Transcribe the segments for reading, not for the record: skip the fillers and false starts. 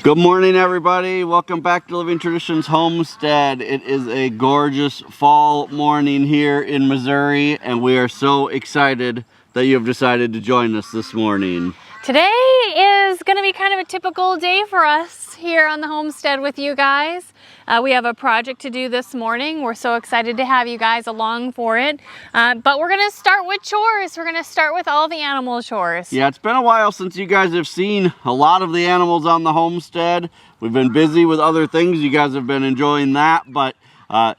Good morning, everybody. Welcome back to Living Traditions Homestead. It is a gorgeous fall morning here in Missouri, and we are so excited that you have decided to join us this morning. Today is going to be kind of a typical day for us here on the homestead with you guys. We have a project to do this morning. We're so excited to have you guys along for it. But we're going to start with chores. We're going to start with all the animal chores. Yeah, it's been a while since you guys have seen a lot of the animals on the homestead. We've been busy with other things. You guys have been enjoying that. But,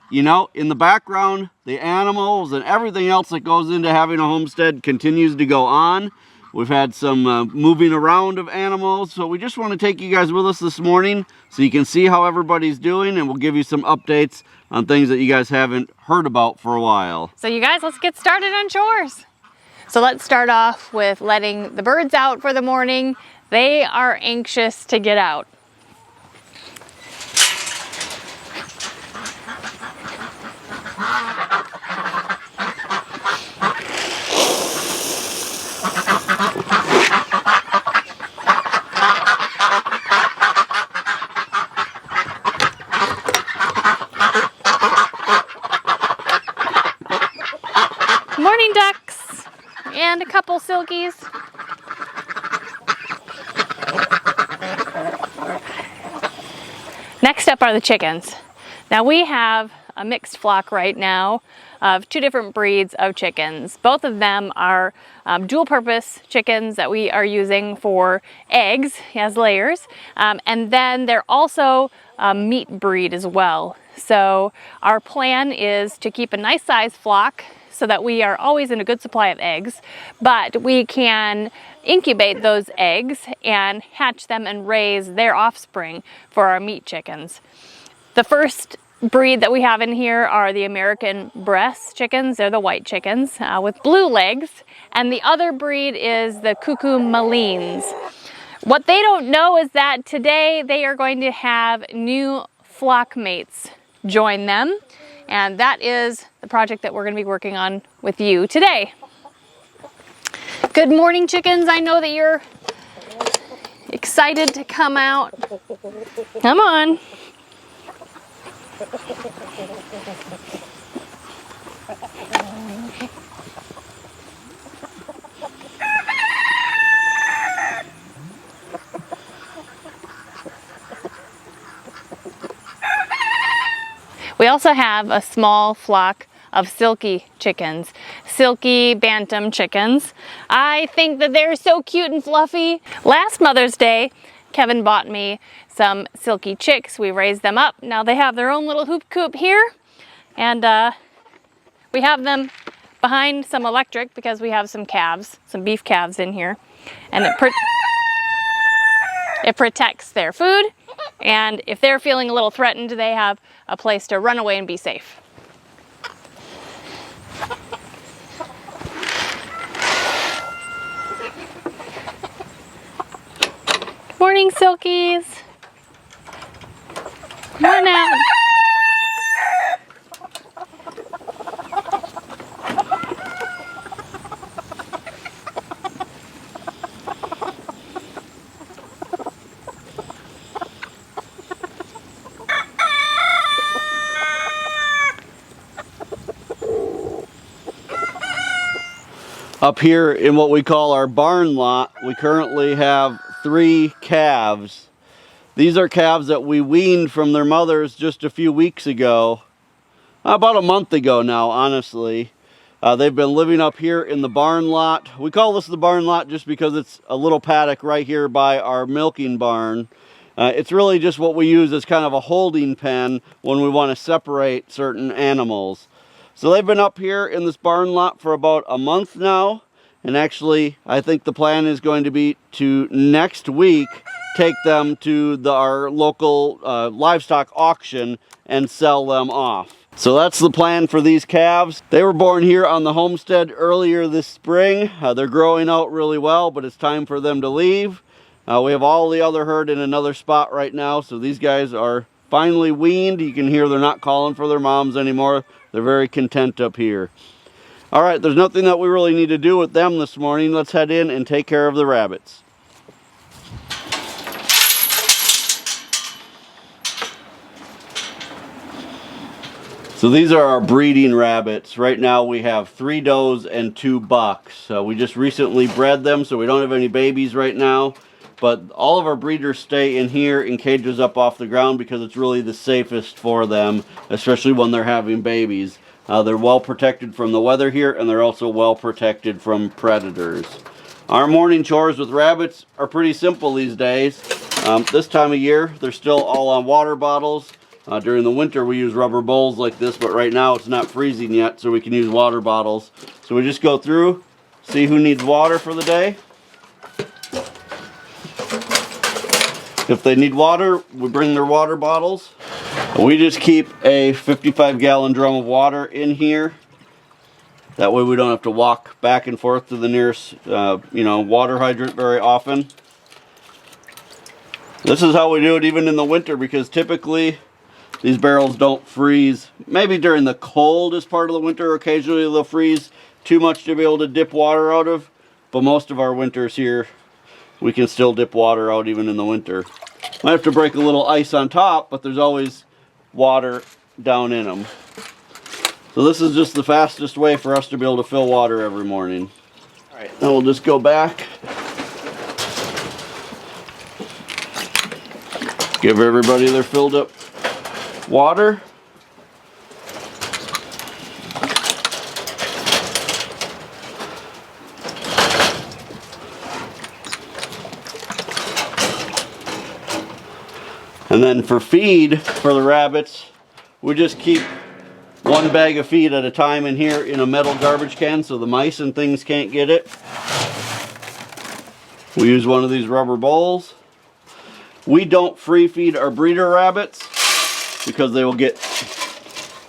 you know, in the background, the animals and everything else that goes into having a homestead continues to go on. We've had some moving around of animals, so we just want to take you guys with us this morning so you can see how everybody's doing, and we'll give you some updates on things that you guys haven't heard about for a while. So you guys, let's get started on chores. So let's start off with letting the birds out for the morning. They are anxious to get out. Morning, ducks, and a couple silkies. Next up are the chickens. Now we have a mixed flock right now of two different breeds of chickens. Both of them are dual purpose chickens that we are using for eggs as layers. And then they're also a meat breed as well. So our plan is to keep a nice size flock so that we are always in a good supply of eggs, but we can incubate those eggs and hatch them and raise their offspring for our meat chickens. The first breed that we have in here are the American Bresse Chickens. They're the white chickens with blue legs, and the other breed is the cuckoo Malines. What they don't know is that today they are going to have new flock mates join them. And that is the project that we're going to be working on with you today. Good morning, chickens. I know that you're excited to come out. Come on. We also have a small flock of silky chickens, silky bantam chickens. I think that they're so cute and fluffy. Last Mother's Day, Kevin bought me some silky chicks. We raised them up. Now they have their own little hoop coop here, and we have them behind some electric because we have some calves, some beef calves in here, and it protects their food. And if they're feeling a little threatened, they have a place to run away and be safe. Good morning, Silkies. Come on out. Up here in what we call our barn lot, we currently have 3 calves. These are calves that we weaned from their mothers just a few weeks ago. About a month ago now, honestly. They've been living up here in the barn lot. We call this the barn lot just because it's a little paddock right here by our milking barn. It's really just what we use as kind of a holding pen when we want to separate certain animals. So they've been up here in this barn lot for about a month now, and actually I think the plan is going to be to next week take them to our local livestock auction and sell them off. So that's the plan for these calves. They were born here on the homestead earlier this spring. They're growing out really well, but it's time for them to leave. We have all the other herd in another spot right now, so these guys are finally weaned. You can hear they're not calling for their moms anymore. They're very content up here. All right, there's nothing that we really need to do with them this morning. Let's head in and take care of the rabbits. So these are our breeding rabbits. Right now we have 3 does and 2 bucks. We just recently bred them, so we don't have any babies right now. But all of our breeders stay in here in cages up off the ground because it's really the safest for them, especially when they're having babies. They're well protected from the weather here, and they're also well protected from predators. Our morning chores with rabbits are pretty simple these days. This time of year, they're still all on water bottles. During the winter, we use rubber bowls like this, but right now it's not freezing yet, so we can use water bottles. So we just go through, see who needs water for the day. If they need water, we bring their water bottles. We just keep a 55-gallon drum of water in here. That way we don't have to walk back and forth to the nearest water hydrant very often. This is how we do it even in the winter, because typically these barrels don't freeze. Maybe during the coldest part of the winter, occasionally they'll freeze too much to be able to dip water out of. But most of our winters here, we can still dip water out even in the winter. Might have to break a little ice on top, but there's always water down in them. So this is just the fastest way for us to be able to fill water every morning. All right, now we'll just go back. Give everybody their filled up water. And then for feed for the rabbits, we just keep 1 bag of feed at a time in here in a metal garbage can so the mice and things can't get it. We use one of these rubber bowls. We don't free feed our breeder rabbits because they will get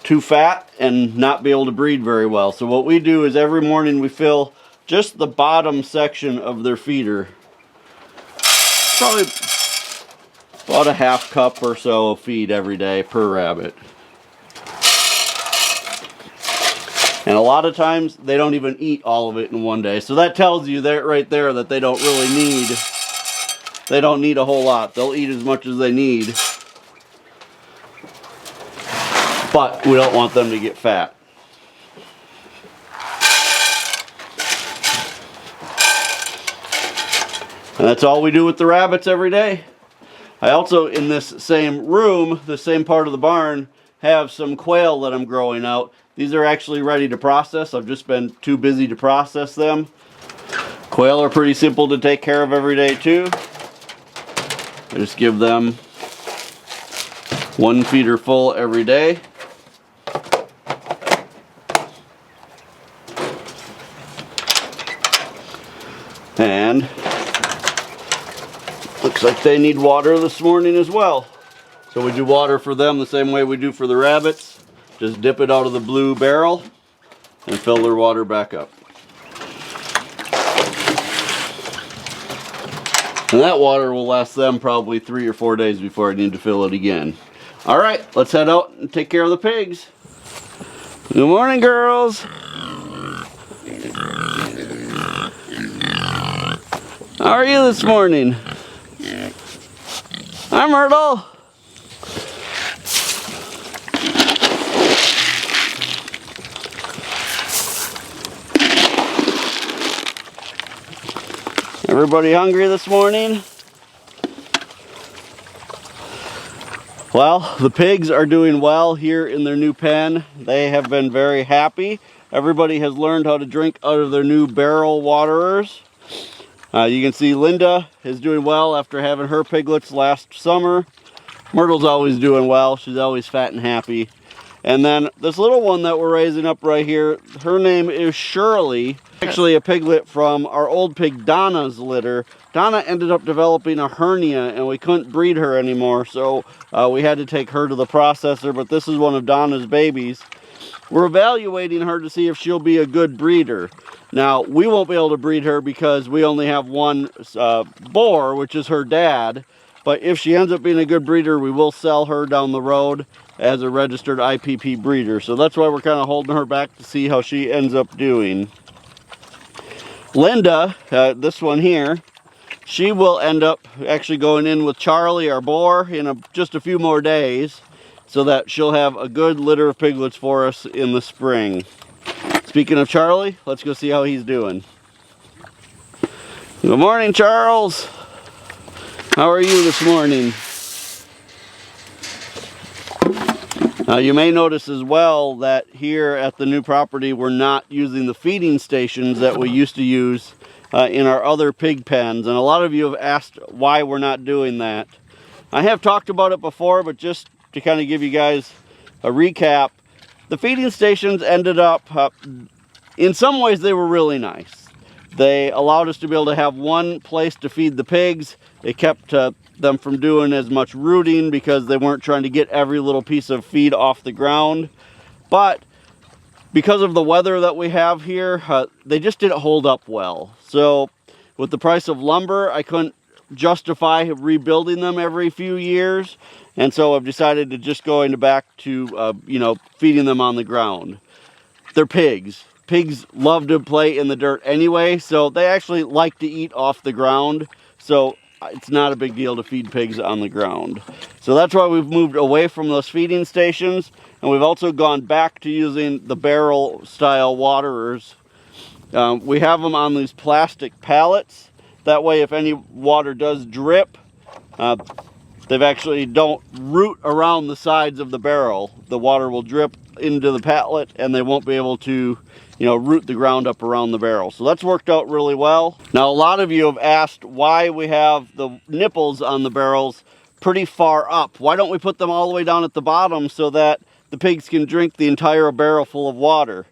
too fat and not be able to breed very well. So what we do is every morning we fill just the bottom section of their feeder. Probably about a ½ cup or so of feed every day per rabbit. And a lot of times they don't even eat all of it in one day. So that tells you there, right there, that they don't really need, they don't need a whole lot. They'll eat as much as they need. But we don't want them to get fat. And that's all we do with the rabbits every day. I also, in this same room, the same part of the barn, have some quail that I'm growing out. These are actually ready to process. I've just been too busy to process them. Quail are pretty simple to take care of every day too. I just give them 1 feeder full every day. And looks like they need water this morning as well. So we do water for them the same way we do for the rabbits. Just dip it out of the blue barrel and fill their water back up. And that water will last them probably 3 or 4 days before I need to fill it again. All right, let's head out and take care of the pigs. Good morning, girls. How are you this morning? Hi, Myrtle. Everybody hungry this morning? Well, the pigs are doing well here in their new pen. They have been very happy. Everybody has learned how to drink out of their new barrel waterers. You can see Linda is doing well after having her piglets last summer. Myrtle's always doing well. She's always fat and happy. And then this little one that we're raising up right here, her name is Shirley. Actually a piglet from our old pig Donna's litter. Donna ended up developing a hernia and we couldn't breed her anymore, so we had to take her to the processor, but this is one of Donna's babies. We're evaluating her to see if she'll be a good breeder. Now, we won't be able to breed her because we only have one boar, which is her dad. But if she ends up being a good breeder, we will sell her down the road as a registered IPP breeder. So that's why we're kind of holding her back to see how she ends up doing. Linda, this one here, she will end up actually going in with Charlie, our boar, in just a few more days. so that she'll have a good litter of piglets for us in the spring. Speaking of Charlie, let's go see how he's doing. Good morning, Charles. How are you this morning? Now you may notice as well that here at the new property we're not using the feeding stations that we used to use in our other pig pens, and a lot of you have asked why we're not doing that. I have talked about it before, but just to kind of give you guys a recap, the feeding stations ended up, in some ways they were really nice. They allowed us to be able to have one place to feed the pigs. It kept them from doing as much rooting because they weren't trying to get every little piece of feed off the ground. But because of the weather that we have here, they just didn't hold up well. So with the price of lumber, I couldn't justify rebuilding them every few years. And so I've decided to just go back to, feeding them on the ground. They're pigs. Pigs love to play in the dirt anyway, so they actually like to eat off the ground. So it's not a big deal to feed pigs on the ground. So that's why we've moved away from those feeding stations, and we've also gone back to using the barrel style waterers. We have them on these plastic pallets. That way if any water does drip, they actually don't root around the sides of the barrel. The water will drip into the pallet and they won't be able to root the ground up around the barrel. So that's worked out really well. Now a lot of you have asked why we have the nipples on the barrels pretty far up. Why don't we put them all the way down at the bottom so that the pigs can drink the entire barrel full of water?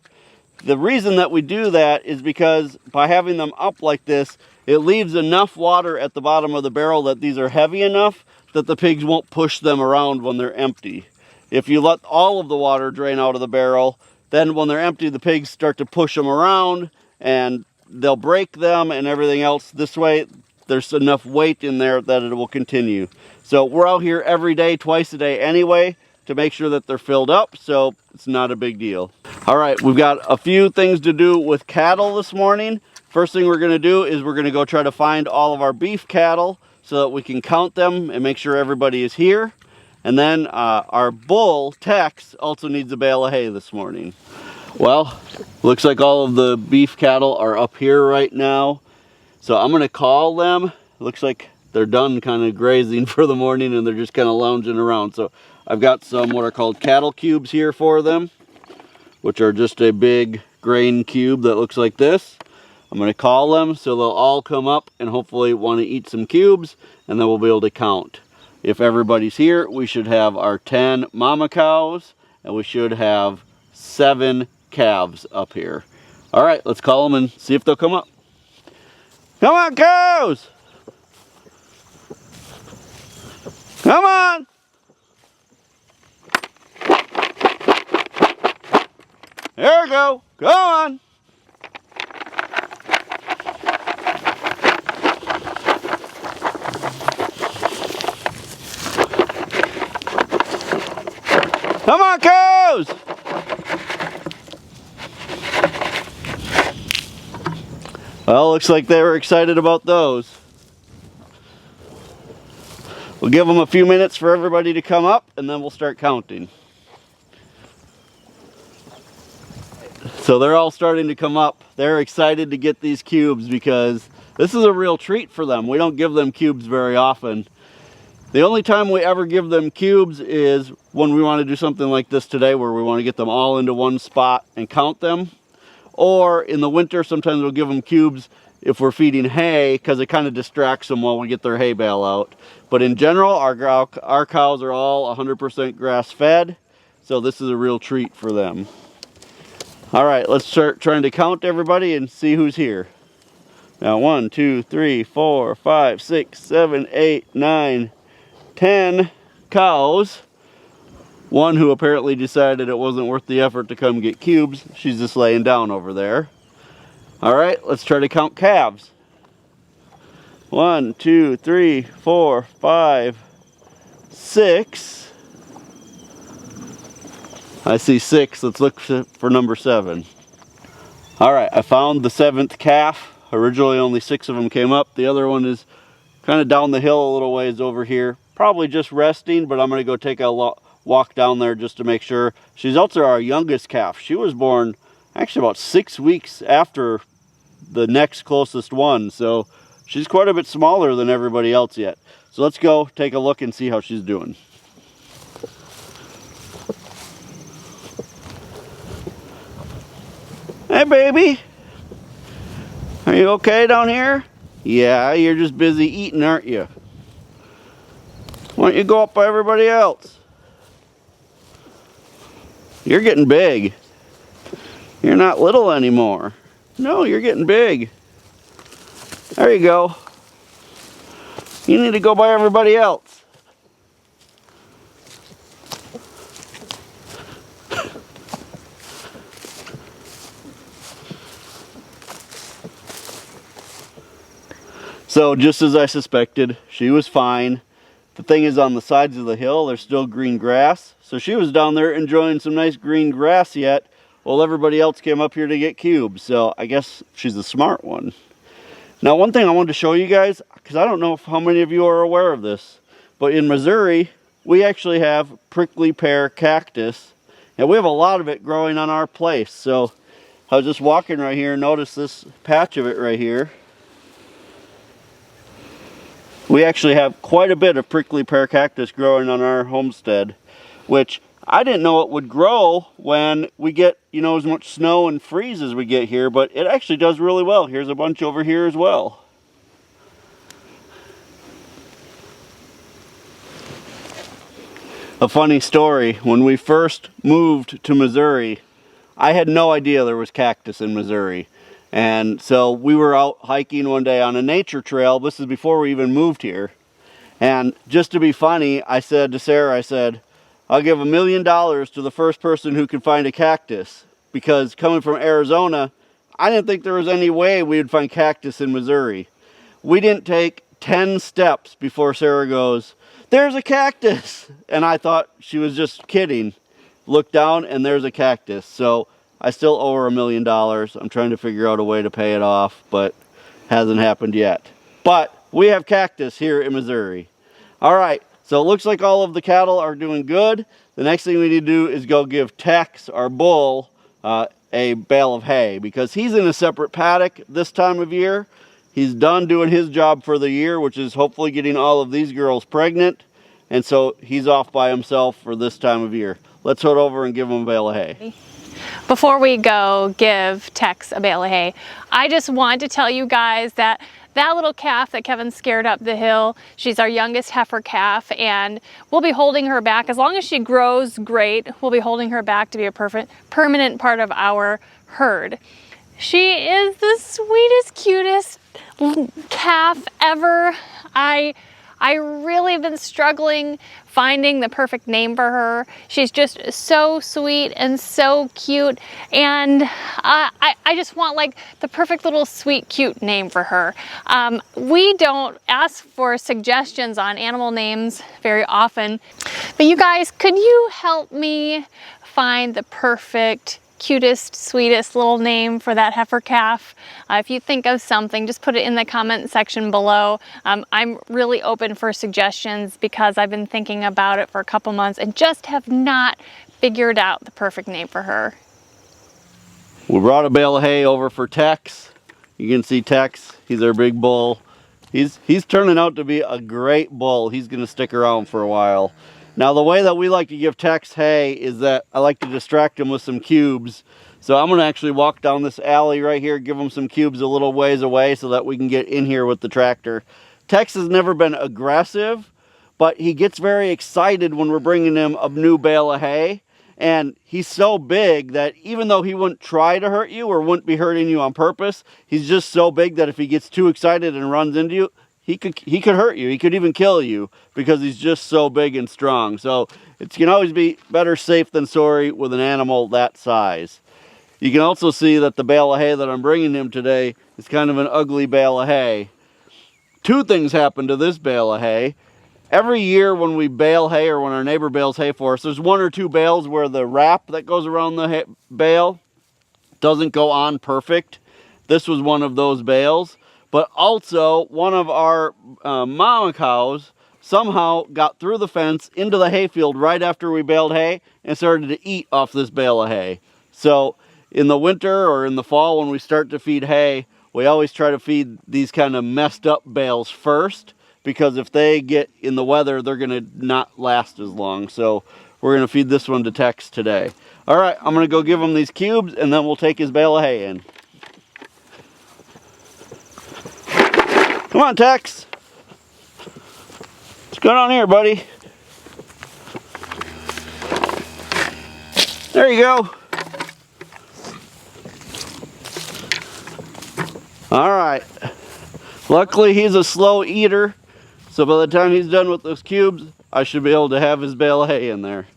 The reason that we do that is because by having them up like this, it leaves enough water at the bottom of the barrel that these are heavy enough that the pigs won't push them around when they're empty. If you let all of the water drain out of the barrel, then when they're empty, the pigs start to push them around and they'll break them and everything else. This way, there's enough weight in there that it will continue. So we're out here every day, twice a day anyway, to make sure that they're filled up, so it's not a big deal. All right, we've got a few things to do with cattle this morning. First thing we're gonna do is we're gonna go try to find all of our beef cattle so that we can count them and make sure everybody is here. And then our bull, Tex, also needs a bale of hay this morning. Well, looks like all of the beef cattle are up here right now. So I'm gonna call them. Looks like they're done kind of grazing for the morning and they're just kind of lounging around. So I've got some what are called cattle cubes here for them, which are just a big grain cube that looks like this. I'm gonna call them so they'll all come up and hopefully want to eat some cubes, and then we'll be able to count. If everybody's here, we should have our 10 mama cows and we should have 7 calves up here. All right, let's call them and see if they'll come up. Come on, cows! Come on! There we go. Go on. Come on, cows! Well, looks like they were excited about those. We'll give them a few minutes for everybody to come up and then we'll start counting. So they're all starting to come up. They're excited to get these cubes because this is a real treat for them. We don't give them cubes very often. The only time we ever give them cubes is when we want to do something like this today, where we want to get them all into one spot and count them. Or in the winter, sometimes we'll give them cubes if we're feeding hay, because it kind of distracts them while we get their hay bale out. But in general, our cows are all 100% grass fed, so this is a real treat for them. All right, let's start trying to count everybody and see who's here. Now 1, 2, 3, 4, 5, 6, 7, 8, 9, 10 cows. One who apparently decided it wasn't worth the effort to come get cubes. She's just laying down over there. All right, let's try to count calves. 1, 2, 3, 4, 5, 6. I see 6. Let's look for number 7. All right, I found the 7th calf. Originally only 6 of them came up. The other one is kind of down the hill a little ways over here. Probably just resting, but I'm going to go take a walk down there just to make sure. She's also our youngest calf. She was born actually about 6 weeks after the next closest one, so she's quite a bit smaller than everybody else yet. So let's go take a look and see how she's doing. Hey baby, are you okay down here? Yeah, you're just busy eating, aren't you? Why don't you go up by everybody else? You're getting big. You're not little anymore. No, you're getting big. There you go. You need to go by everybody else. So just as I suspected, she was fine. The thing is, on the sides of the hill, there's still green grass. So she was down there enjoying some nice green grass yet, while everybody else came up here to get cubes. So I guess she's a smart one. Now, one thing I wanted to show you guys, because I don't know how many of you are aware of this, but in Missouri, we actually have prickly pear cactus, and we have a lot of it growing on our place. So I was just walking right here and noticed this patch of it right here. We actually have quite a bit of prickly pear cactus growing on our homestead, which I didn't know it would grow when we get, you know, as much snow and freeze as we get here, but it actually does really well. Here's a bunch over here as well. A funny story, when we first moved to Missouri, I had no idea there was cactus in Missouri. And so we were out hiking one day on a nature trail. This is before we even moved here. And just to be funny, I said to Sarah, I said, I'll give $1 million to the first person who can find a cactus. Because coming from Arizona, I didn't think there was any way we would find cactus in Missouri. We didn't take 10 steps before Sarah goes, there's a cactus. And I thought she was just kidding. Looked down and there's a cactus. So I still owe her $1 million. I'm trying to figure out a way to pay it off, but hasn't happened yet. But we have cactus here in Missouri. All right, so it looks like all of the cattle are doing good. The next thing we need to do is go give Tex, our bull, a bale of hay, because he's in a separate paddock this time of year. He's done doing his job for the year, which is hopefully getting all of these girls pregnant. And so he's off by himself for this time of year. Let's head over and give him a bale of hay. Before we go give Tex a bale of hay, I just want to tell you guys that that little calf that Kevin scared up the hill, she's our youngest heifer calf, and we'll be holding her back. As long as she grows great, we'll be holding her back to be a permanent part of our herd. She is the sweetest, cutest calf ever. I really been struggling finding the perfect name for her. She's just so sweet and so cute, and I just want like the perfect little sweet cute name for her. We don't ask for suggestions on animal names very often, but you guys, could you help me find the perfect cutest, sweetest little name for that heifer calf? If you think of something, just put it in the comment section below. I'm really open for suggestions because I've been thinking about it for a couple months and just have not figured out the perfect name for her. We brought a bale of hay over for Tex. You can see Tex, he's our big bull. He's turning out to be a great bull. He's gonna stick around for a while. Now the way that we like to give Tex hay is that I like to distract him with some cubes. So I'm gonna actually walk down this alley right here, give him some cubes a little ways away so that we can get in here with the tractor. Tex has never been aggressive, but he gets very excited when we're bringing him a new bale of hay. And he's so big that even though he wouldn't try to hurt you or wouldn't be hurting you on purpose, he's just so big that if he gets too excited and runs into you, he could hurt you. He could even kill you because he's just so big and strong. So it can always be better safe than sorry with an animal that size. You can also see that the bale of hay that I'm bringing him today is kind of an ugly bale of hay. Two things happen to this bale of hay. Every year when we bale hay or when our neighbor bales hay for us, there's one or two bales where the wrap that goes around the bale doesn't go on perfect. This was one of those bales. But also, one of our mama cows somehow got through the fence into the hayfield right after we baled hay and started to eat off this bale of hay. So in the winter or in the fall when we start to feed hay, we always try to feed these kind of messed up bales first, because if they get in the weather, they're gonna not last as long. So we're gonna feed this one to Tex today. All right, I'm gonna go give him these cubes and then we'll take his bale of hay in. Come on, Tex. What's going on here, buddy? There you go. All right. Luckily, he's a slow eater, so by the time he's done with those cubes, I should be able to have his bale of hay in there.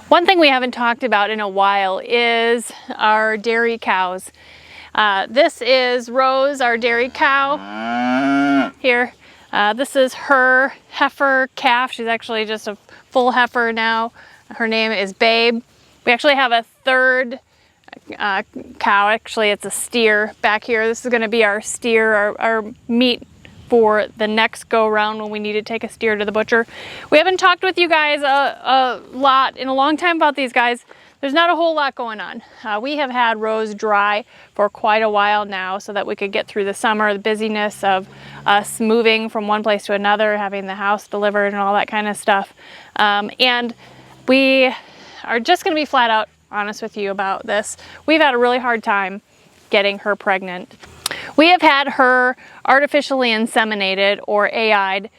One thing we haven't talked about in a while is our dairy cows. This is Rose, our dairy cow here. This is her heifer calf. She's actually just a full heifer now. Her name is Babe. We actually have a third cow. Actually, it's a steer back here. This is going to be our steer, our meat for the next go round when we need to take a steer to the butcher. We haven't talked with you guys a lot in a long time about these guys. There's not a whole lot going on. We have had Rose dry for quite a while now so that we could get through the summer, the busyness of us moving from one place to another, having the house delivered and all that kind of stuff. And we are just going to be flat out honest with you about this. We've had a really hard time getting her pregnant. We have had her artificially inseminated or AI'd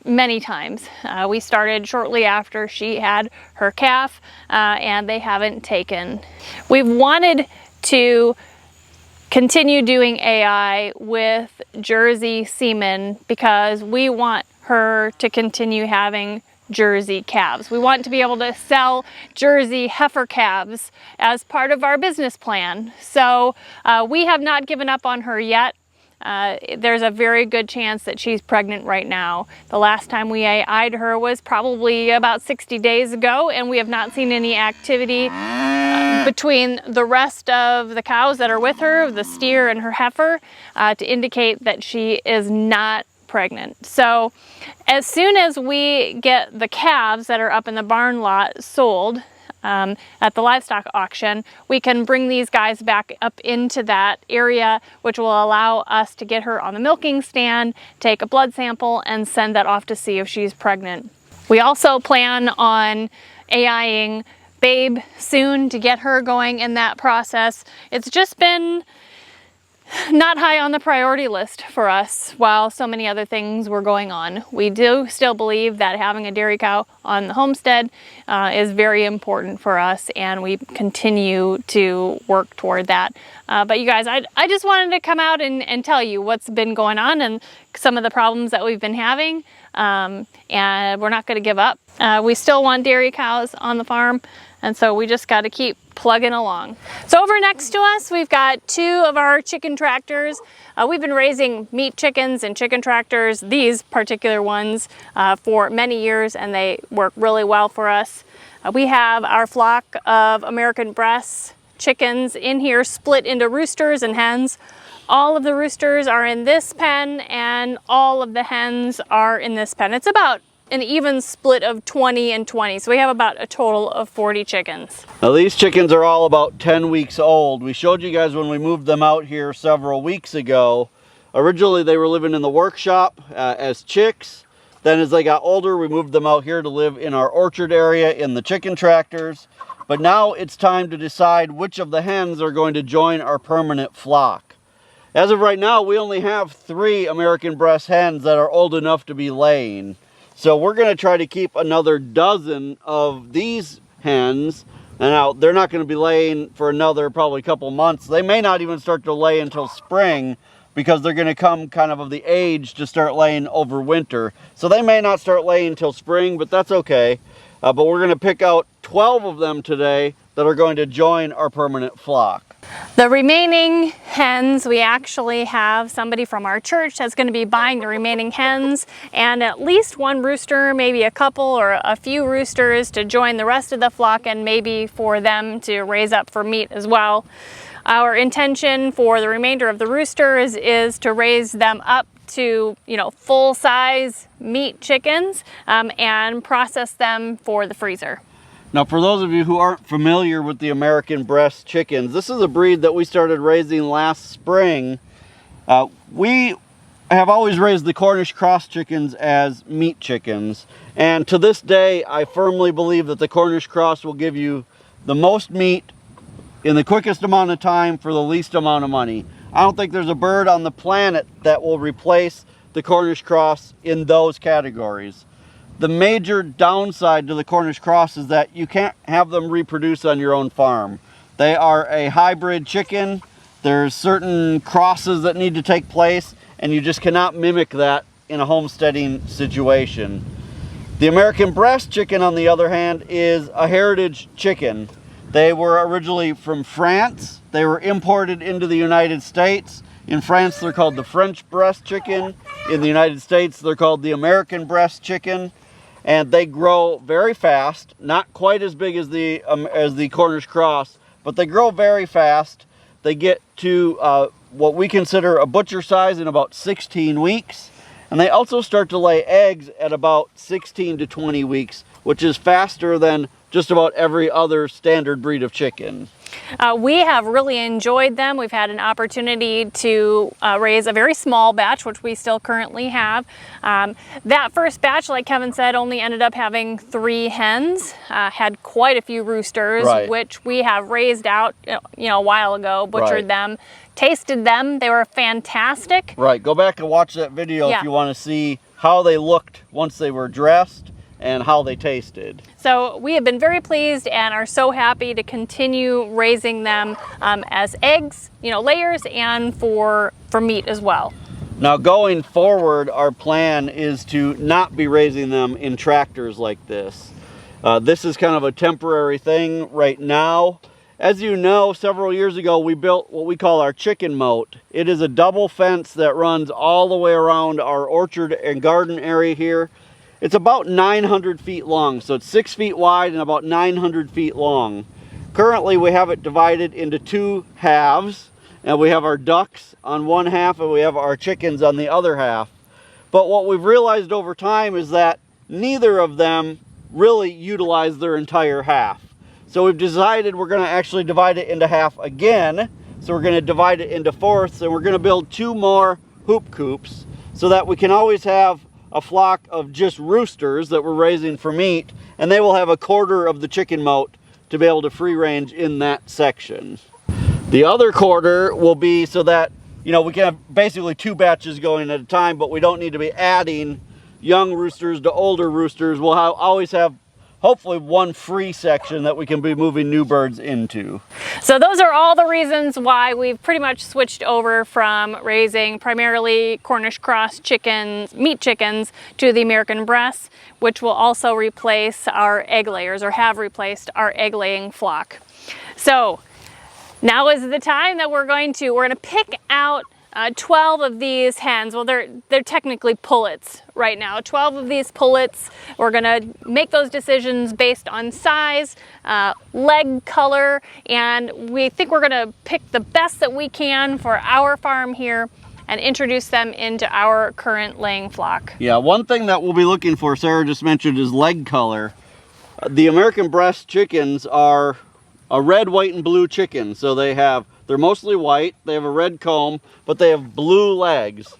many times. We started shortly after she had her calf and they haven't taken. We've wanted to continue doing AI with Jersey semen because we want her to continue having Jersey calves. We want to be able to sell Jersey heifer calves as part of our business plan. So we have not given up on her yet. There's a very good chance that she's pregnant right now. The last time we AI'd her was probably about 60 days ago, and we have not seen any activity between the rest of the cows that are with her, the steer and her heifer, to indicate that she is not pregnant. So as soon as we get the calves that are up in the barn lot sold at the livestock auction, we can bring these guys back up into that area, which will allow us to get her on the milking stand, take a blood sample, and send that off to see if she's pregnant. We also plan on AIing Babe soon to get her going in that process. It's just been not high on the priority list for us while so many other things were going on. We do still believe that having a dairy cow on the homestead is very important for us, and we continue to work toward that. But you guys, I just wanted to come out and tell you what's been going on and some of the problems that we've been having, and we're not going to give up. We still want dairy cows on the farm, and so we just got to keep plugging along. So over next to us, we've got two of our chicken tractors. We've been raising meat chickens and chicken tractors, these particular ones, for many years, and they work really well for us. We have our flock of American Bresse chickens in here split into roosters and hens. All of the roosters are in this pen and all of the hens are in this pen. It's about an even split of 20 and 20. So we have about a total of 40 chickens. Now these chickens are all about 10 weeks old. We showed you guys when we moved them out here several weeks ago. Originally they were living in the workshop as chicks. Then as they got older, we moved them out here to live in our orchard area in the chicken tractors. But now it's time to decide which of the hens are going to join our permanent flock. As of right now, we only have 3 American Bresse hens that are old enough to be laying. So we're going to try to keep another dozen of these hens. And now they're not going to be laying for another probably couple months. They may not even start to lay until spring, because they're going to come kind of the age to start laying over winter. So they may not start laying until spring, but that's okay. But we're going to pick out 12 of them today that are going to join our permanent flock. The remaining hens, we actually have somebody from our church that's going to be buying the remaining hens, and at least one rooster, maybe a couple or a few roosters to join the rest of the flock, and maybe for them to raise up for meat as well. Our intention for the remainder of the roosters is to raise them up to, full-size meat chickens and process them for the freezer. Now, for those of you who aren't familiar with the American Bresse Chickens, this is a breed that we started raising last spring. We have always raised the Cornish cross chickens as meat chickens, and to this day, I firmly believe that the Cornish cross will give you the most meat in the quickest amount of time for the least amount of money. I don't think there's a bird on the planet that will replace the Cornish cross in those categories. The major downside to the Cornish cross is that you can't have them reproduce on your own farm. They are a hybrid chicken. There's certain crosses that need to take place, and you just cannot mimic that in a homesteading situation. The American Bresse chicken, on the other hand, is a heritage chicken. They were originally from France. They were imported into the United States. In France, they're called the French Bresse chicken. In the United States, they're called the American Bresse chicken. And they grow very fast, not quite as big as the Cornish cross, but they grow very fast. They get to what we consider a butcher size in about 16 weeks. And they also start to lay eggs at about 16 to 20 weeks, which is faster than just about every other standard breed of chicken. We have really enjoyed them. We've had an opportunity to raise a very small batch, which we still currently have. That first batch, like Kevin said, only ended up having 3 hens, had quite a few roosters, right, which we have raised out a while ago, butchered right, them, tasted them. They were fantastic. Right, go back and watch that video if you want to see how they looked once they were dressed and how they tasted. So we have been very pleased and are so happy to continue raising them as eggs, layers, and for meat as well. Now going forward, our plan is to not be raising them in tractors like this. This is kind of a temporary thing right now. As you know, several years ago we built what we call our chicken moat. It is a double fence that runs all the way around our orchard and garden area here. It's about 900 feet long, so it's 6 feet wide and about 900 feet long. Currently we have it divided into 2 halves, and we have our ducks on one half and we have our chickens on the other half. But what we've realized over time is that neither of them really utilize their entire half. So we've decided we're going to actually divide it into half again. So we're going to divide it into fourths, and we're going to build 2 more hoop coops so that we can always have a flock of just roosters that we're raising for meat, and they will have a quarter of the chicken moat to be able to free range in that section. The other quarter will be so that we can have basically 2 batches going at a time, but we don't need to be adding young roosters to older roosters. We'll always have hopefully 1 free section that we can be moving new birds into. So those are all the reasons why we've pretty much switched over from raising primarily Cornish cross chickens, meat chickens, to the American Bresse, which will also replace our egg layers, or have replaced our egg laying flock. So now is the time that we're going to pick out 12 of these hens. Well, they're technically pullets right now. 12 of these pullets. We're gonna make those decisions based on size, leg color, and we think we're gonna pick the best that we can for our farm here and introduce them into our current laying flock. Yeah, one thing that we'll be looking for, Sarah just mentioned, is leg color. The American Bresse chickens are a red, white, and blue chicken. So they're mostly white, they have a red comb, but they have blue legs.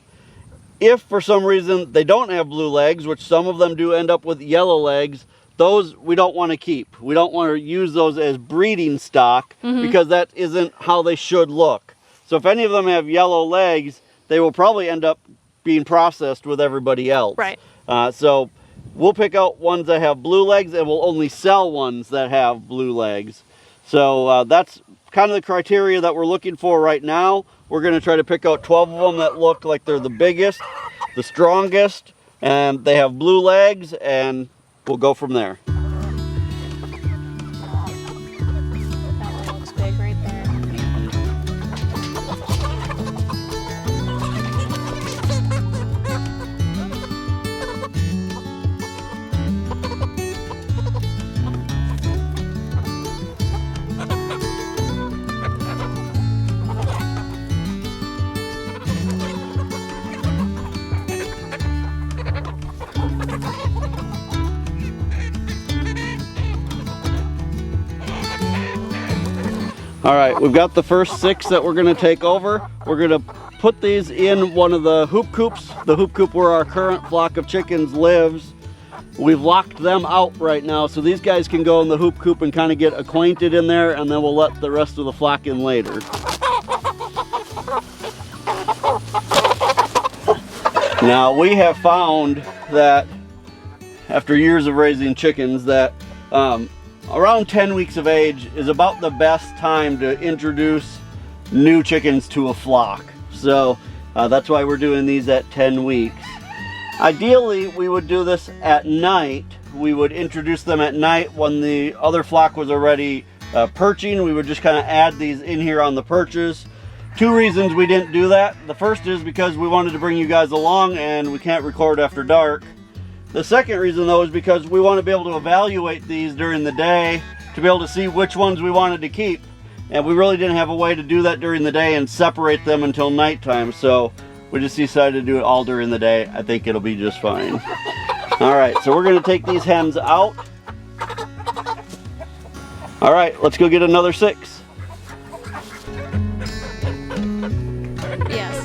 If for some reason they don't have blue legs, which some of them do end up with yellow legs, those we don't want to keep. We don't want to use those as breeding stock because that isn't how they should look. So if any of them have yellow legs, they will probably end up being processed with everybody else. Right. So we'll pick out ones that have blue legs, and we'll only sell ones that have blue legs. So that's kind of the criteria that we're looking for right now. We're going to try to pick out 12 of them that look like they're the biggest, the strongest, and they have blue legs, and we'll go from there. That one looks big right there. All right, we've got the first 6 that we're gonna take over. We're gonna put these in one of the hoop coops, the hoop coop where our current flock of chickens lives. We've locked them out right now, so these guys can go in the hoop coop and kind of get acquainted in there, and then we'll let the rest of the flock in later. Now, we have found that after years of raising chickens that around 10 weeks of age is about the best time to introduce new chickens to a flock. So that's why we're doing these at 10 weeks. Ideally, we would do this at night. We would introduce them at night when the other flock was already perching. We would just kind of add these in here on the perches. 2 reasons we didn't do that. The first is because we wanted to bring you guys along and we can't record after dark. The second reason, though, is because we want to be able to evaluate these during the day to be able to see which ones we wanted to keep. And we really didn't have a way to do that during the day and separate them until nighttime. So we just decided to do it all during the day. I think it'll be just fine. All right, so we're going to take these hens out. All right, let's go get another 6. Yes.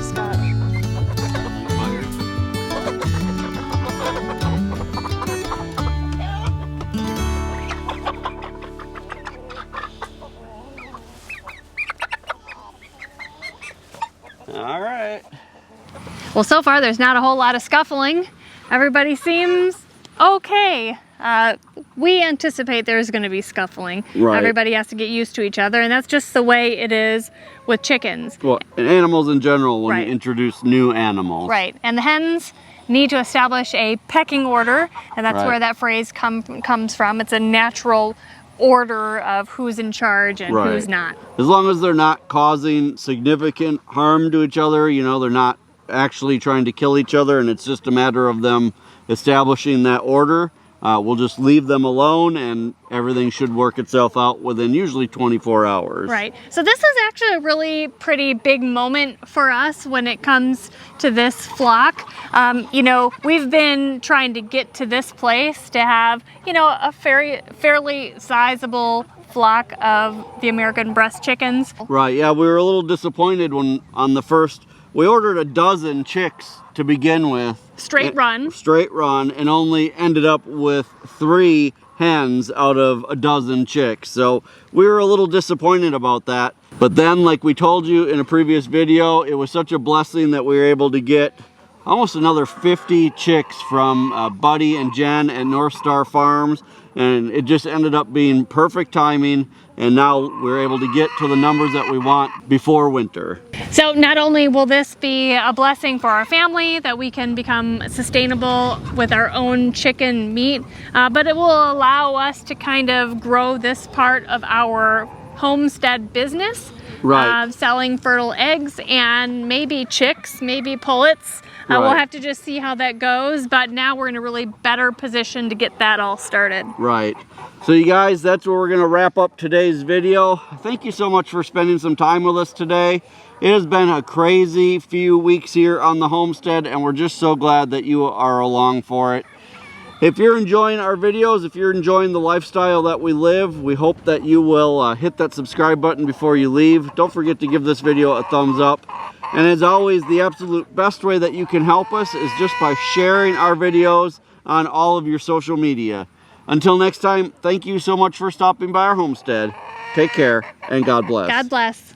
Scott. All right. Well, so far there's not a whole lot of scuffling. Everybody seems okay. We anticipate there's going to be scuffling. Right. Everybody has to get used to each other, and that's just the way it is with chickens. Well, and animals in general when Right. you introduce new animals. Right, and the hens need to establish a pecking order, and that's Right. where that phrase comes from. It's a natural order of who's in charge and Right. who's not. As long as they're not causing significant harm to each other, you know, they're not actually trying to kill each other, and it's just a matter of them establishing that order. We'll just leave them alone and everything should work itself out within usually 24 hours. Right. So this is actually a really pretty big moment for us when it comes to this flock. You know, we've been trying to get to this place to have, you know, a fairly sizable flock of the American Bresse chickens. Right, yeah, we were a little disappointed when on the first, we ordered a dozen chicks to begin with. Straight run. Straight run, and only ended up with 3 hens out of a dozen chicks. So we were a little disappointed about that. But then, like we told you in a previous video, it was such a blessing that we were able to get almost another 50 chicks from Buddy and Jen at North Star Farms. And it just ended up being perfect timing. And now we're able to get to the numbers that we want before winter. So not only will this be a blessing for our family that we can become sustainable with our own chicken meat, but it will allow us to kind of grow this part of our homestead business. Right. Selling fertile eggs and maybe chicks, maybe pullets. We'll Right. have to just see how that goes, but now we're in a really better position to get that all started. Right. So you guys, that's where we're going to wrap up today's video. Thank you so much for spending some time with us today. It has been a crazy few weeks here on the homestead, and we're just so glad that you are along for it. If you're enjoying our videos, if you're enjoying the lifestyle that we live, we hope that you will hit that subscribe button before you leave. Don't forget to give this video a thumbs up. And as always, the absolute best way that you can help us is just by sharing our videos on all of your social media. Until next time, thank you so much for stopping by our homestead. Take care, and God bless. God bless.